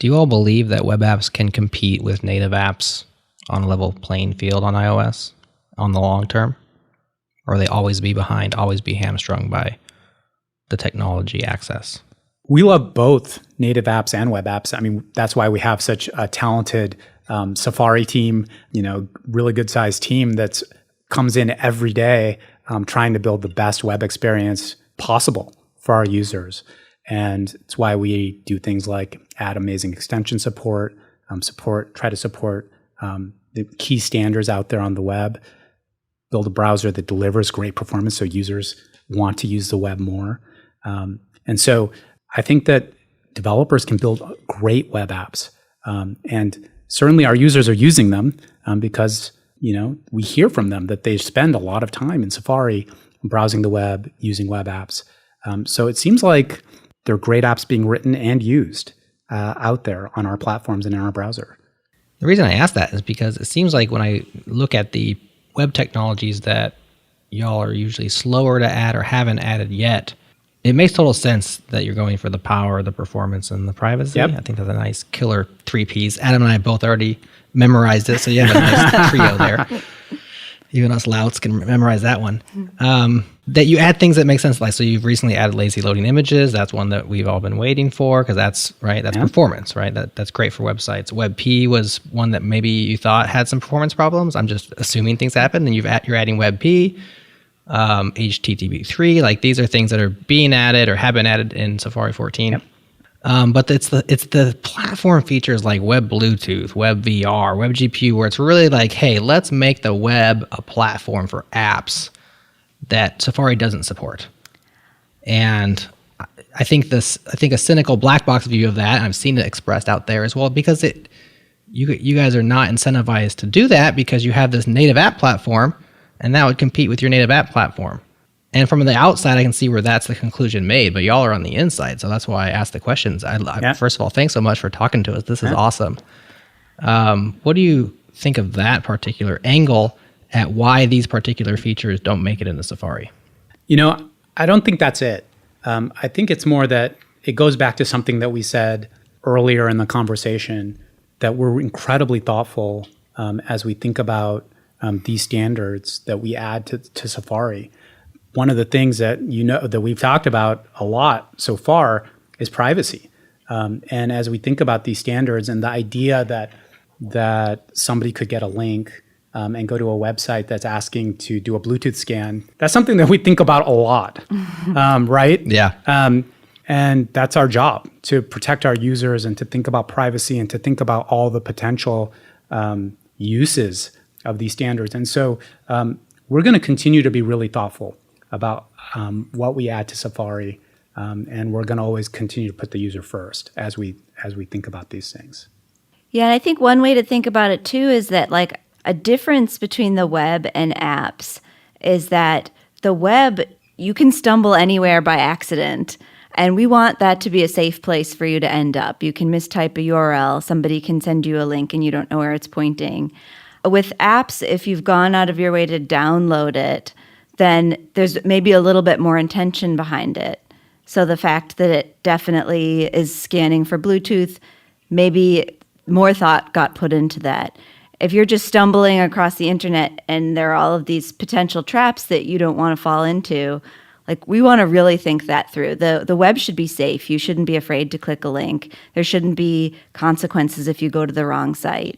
Do you all believe that web apps can compete with native apps on a level playing field on iOS on the long term? Or they always be behind, always be hamstrung by the technology access? We love both native apps and web apps. I mean, that's why we have such a talented Safari team, really good sized team that's comes in every day trying to build the best web experience possible for our users. And it's why we do things like add amazing extension support, try to support the key standards out there on the web, build a browser that delivers great performance so users want to use the web more. And so I think that developers can build great web apps. And certainly our users are using them because, we hear from them that they spend a lot of time in Safari browsing the web, using web apps. So it seems like there are great apps being written and used out there on our platforms and in our browser. The reason I ask that is because it seems like when I look at the web technologies that y'all are usually slower to add or haven't added yet, it makes total sense that you're going for the power, the performance, and the privacy. Yep. I think that's a nice killer 3 Ps. Adam and I both already memorized it, so you have a nice trio there. Even us louts can memorize that one. That you add things that make sense. Like, so you've recently added lazy loading images. That's one that we've all been waiting for because that's performance, right? That's great for websites. WebP was one that maybe you thought had some performance problems. I'm just assuming things happen. And you're adding WebP, HTTP3. Like, these are things that are being added or have been added in Safari 14. Yep. But it's the platform features like Web Bluetooth, Web VR, Web GPU, where it's really like, hey, let's make the web a platform for apps that Safari doesn't support. And I think a cynical black box view of that, and I've seen it expressed out there as well, because you guys are not incentivized to do that because you have this native app platform, and that would compete with your native app platform. And from the outside, I can see where that's the conclusion made, but y'all are on the inside, so that's why I asked the questions. First of all, thanks so much for talking to us. This is awesome. What do you think of that particular angle at why these particular features don't make it into Safari? I don't think that's it. I think it's more that it goes back to something that we said earlier in the conversation, that we're incredibly thoughtful as we think about these standards that we add to Safari. One of the things that that we've talked about a lot so far is privacy. And as we think about these standards and the idea that somebody could get a link and go to a website that's asking to do a Bluetooth scan, that's something that we think about a lot, right? Yeah. And that's our job, to protect our users and to think about privacy and to think about all the potential uses of these standards. And so we're going to continue to be really thoughtful about what we add to Safari, and we're going to always continue to put the user first as we think about these things. Yeah, and I think one way to think about it too is that, like, a difference between the web and apps is that the web, you can stumble anywhere by accident, and we want that to be a safe place for you to end up. You can mistype a URL, somebody can send you a link and you don't know where it's pointing. With apps, if you've gone out of your way to download it, then there's maybe a little bit more intention behind it. So the fact that it definitely is scanning for Bluetooth, maybe more thought got put into that. If you're just stumbling across the internet and there are all of these potential traps that you don't want to fall into, like, we want to really think that through. The web should be safe. You shouldn't be afraid to click a link. There shouldn't be consequences if you go to the wrong site.